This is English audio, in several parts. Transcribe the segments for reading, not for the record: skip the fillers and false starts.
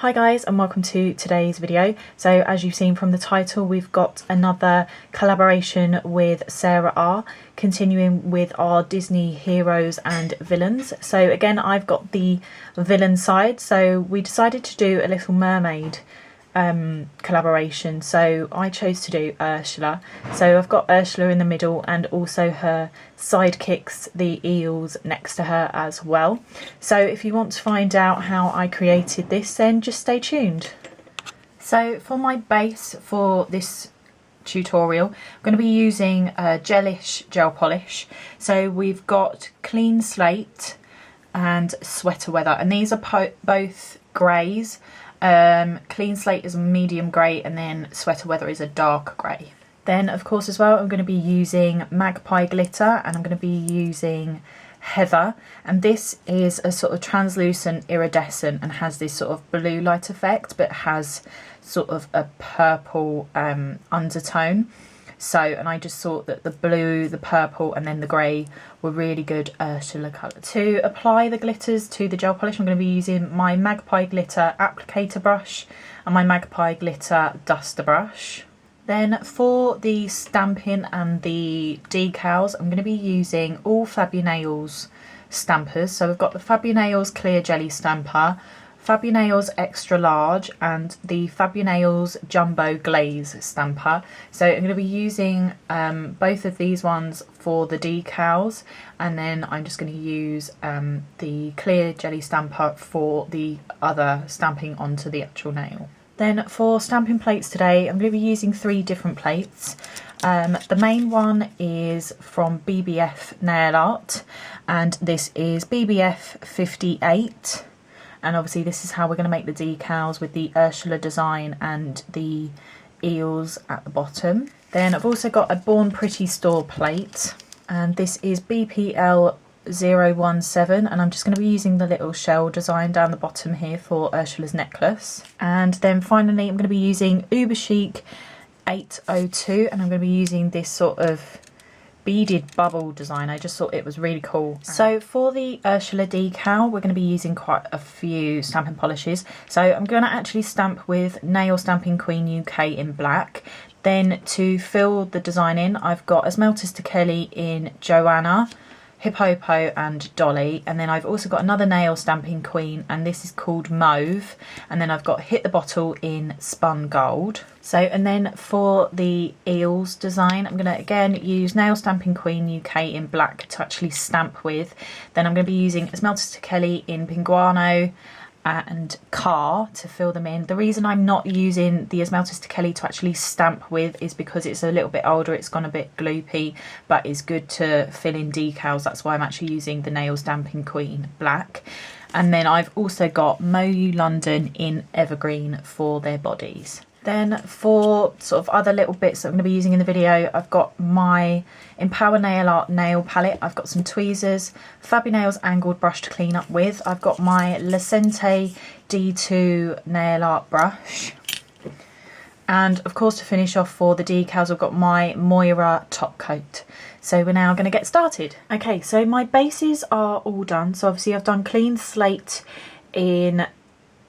Hi guys, and welcome to today's video. So as you've seen from the title, we've got another collaboration with Sarah R, continuing with our Disney heroes and villains. So again, I've got the villain side, so we decided to do a Little Mermaid collaboration. So I chose to do Ursula. So I've got Ursula in the middle and also her sidekicks, the eels, next to her as well. So if you want to find out how I created this, then just stay tuned. So for my base for this tutorial, I'm going to be using gelish gel polish. So we've got Clean Slate and Sweater Weather, and these are both greys. Clean Slate is a medium grey, and then Sweater Weather is a dark grey. Then of course as well, I'm going to be using Magpie Glitter, and I'm going to be using Heather, and this is a sort of translucent iridescent and has this sort of blue light effect, but has sort of a purple undertone. So, and I just thought that the blue, the purple and then the grey were really good Ursula colours. To apply the glitters to the gel polish, I'm going to be using my Magpie Glitter applicator brush and my Magpie Glitter duster brush. Then for the stamping and the decals, I'm going to be using all Fab Ur Nails stampers. So we've got the Fab Ur Nails Clear Jelly Stamper, Fab Ur Nails Extra Large and the Fab Ur Nails Jumbo Glaze Stamper. So I'm going to be using both of these ones for the decals, and then I'm just going to use the Clear Jelly Stamper for the other stamping onto the actual nail. Then for stamping plates today, I'm going to be using 3 different plates. The main one is from BBF Nail Art, and this is BBF 58. And obviously this is how we're going to make the decals with the Ursula design and the eels at the bottom. Then I've also got a Born Pretty Store plate, and this is BPL 017, and I'm just going to be using the little shell design down the bottom here for Ursula's necklace. And then finally I'm going to be using Uber Chic 802, and I'm going to be using this sort of beaded bubble design. I just thought it was really cool. So for the Ursula decal, we're going to be using quite a few stamping polishes. So I'm going to actually stamp with Nail Stamping Queen UK in black. Then to fill the design in, I've got Esmeltas Kelly in Joanna, Hippopo and Dolly, and then I've also got another Nail Stamping Queen, and this is called Mauve, and then I've got Hit the Bottle in Spun Gold. So, and then for the eels design, I'm going to again use Nail Stamping Queen UK in black to actually stamp with. Then I'm going to be using Esmeltas Kelly in Pinguano and Car to fill them in. The reason I'm not using the Esmeltas Kelly to actually stamp with is because it's a little bit older, it's gone a bit gloopy, but it's good to fill in decals. That's why I'm actually using the Nail Stamping Queen black. And then I've also got Moyu London in Evergreen for their bodies. Then for sort of other little bits that I'm going to be using in the video, I've got my Empower Nail Art nail palette. I've got some tweezers, Fab Ur Nails angled brush to clean up with. I've got my Lecente D2 nail art brush. And of course, to finish off for the decals, I've got my Moira top coat. So we're now going to get started. Okay, so my bases are all done. So obviously I've done Clean Slate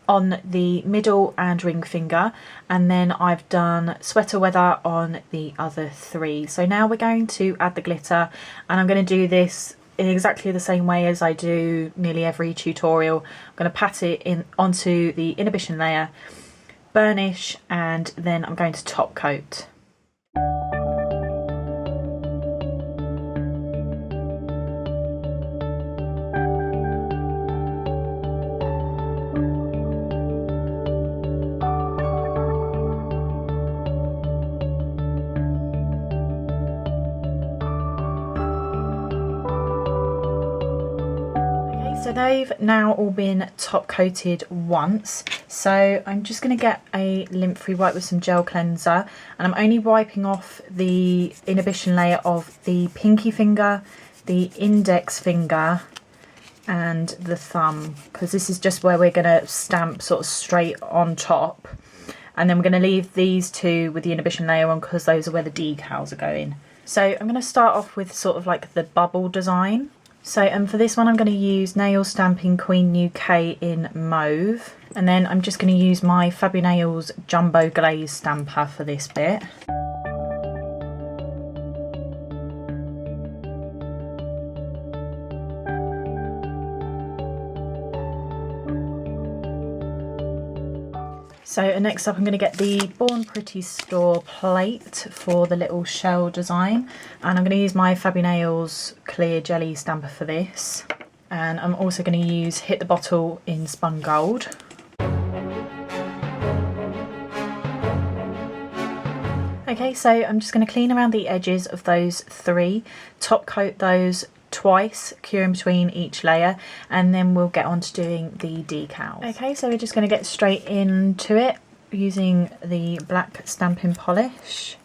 on the middle and ring finger, and then I've done Sweater Weather on the other 3. So now we're going to add the glitter, and I'm going to do this in exactly the same way as I do nearly every tutorial. I'm going to pat it in onto the inhibition layer, burnish, and then I'm going to top coat. So they've now all been top coated once. So I'm just going to get a lint-free wipe with some gel cleanser, and I'm only wiping off the inhibition layer of the pinky finger, the index finger and the thumb, because this is just where we're going to stamp sort of straight on top, and then we're going to leave these 2 with the inhibition layer on because those are where the decals are going. So I'm going to start off with sort of like the bubble design. So for this one I'm going to use Nail Stamping Queen UK in mauve, and then I'm just going to use my Fab Ur Nails Jumbo Glaze stamper for this bit. So next up I'm going to get the Born Pretty Store plate for the little shell design, and I'm going to use my Fab Ur Nails clear jelly stamper for this, and I'm also going to use Hit the Bottle in Spun Gold. Okay, so I'm just going to clean around the edges of those three, top coat those twice, cure in between each layer, and then we'll get on to doing the decals. Okay, so we're just going to get straight into it using the black stamping polish.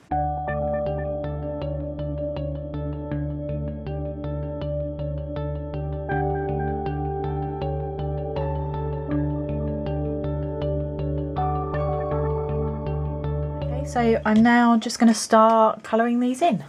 Okay, so I'm now just going to start colouring these in.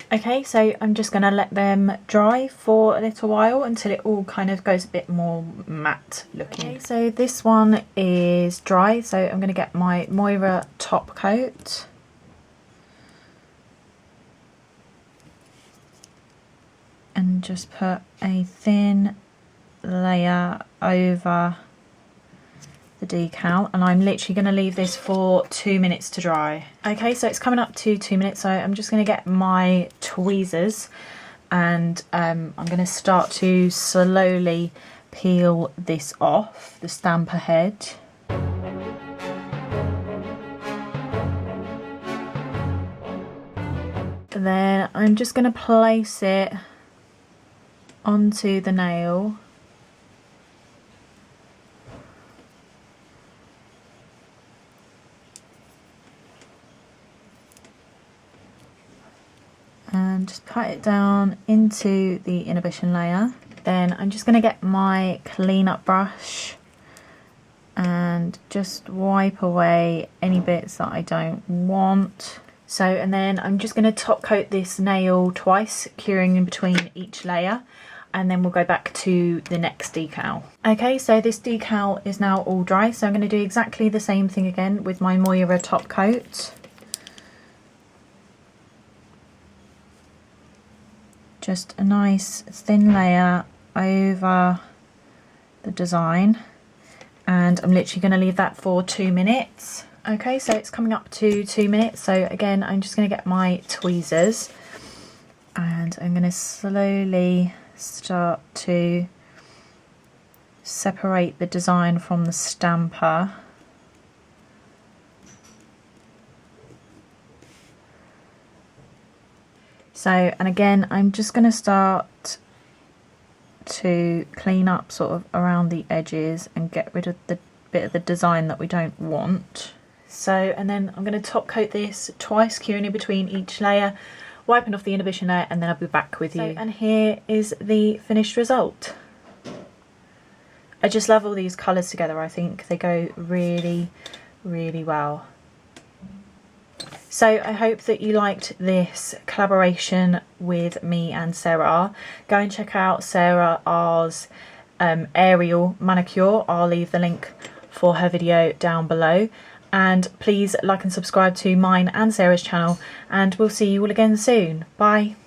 Okay, so I'm just going to let them dry for a little while until it all kind of goes a bit more matte looking. Okay, so this one is dry, so I'm going to get my Moira top coat. And just put a thin layer over the decal, and I'm literally going to leave this for 2 minutes to dry. Okay, so it's coming up to 2 minutes, so I'm just going to get my tweezers and I'm going to start to slowly peel this off the stamper head. And then I'm just going to place it onto the nail. And just pat it down into the inhibition layer. Then I'm just going to get my cleanup brush and just wipe away any bits that I don't want. So, and then I'm just going to top coat this nail twice, curing in between each layer, and then we'll go back to the next decal. Okay, so this decal is now all dry, so I'm going to do exactly the same thing again with my Moira top coat. Just a nice thin layer over the design, and I'm literally going to leave that for 2 minutes. Okay, so it's coming up to 2 minutes. So again, I'm just going to get my tweezers and I'm going to slowly start to separate the design from the stamper. So, and again, I'm just going to start to clean up sort of around the edges and get rid of the bit of the design that we don't want. So, and then I'm going to top coat this twice, curing in between each layer, wiping off the inhibition layer, and then I'll be back with you. And here is the finished result. I just love all these colours together. I think they go really, really well. So I hope that you liked this collaboration with me and Sarah R. Go and check out Sarah R's aerial manicure. I'll leave the link for her video down below. And please like and subscribe to mine and Sarah's channel, and we'll see you all again soon. Bye.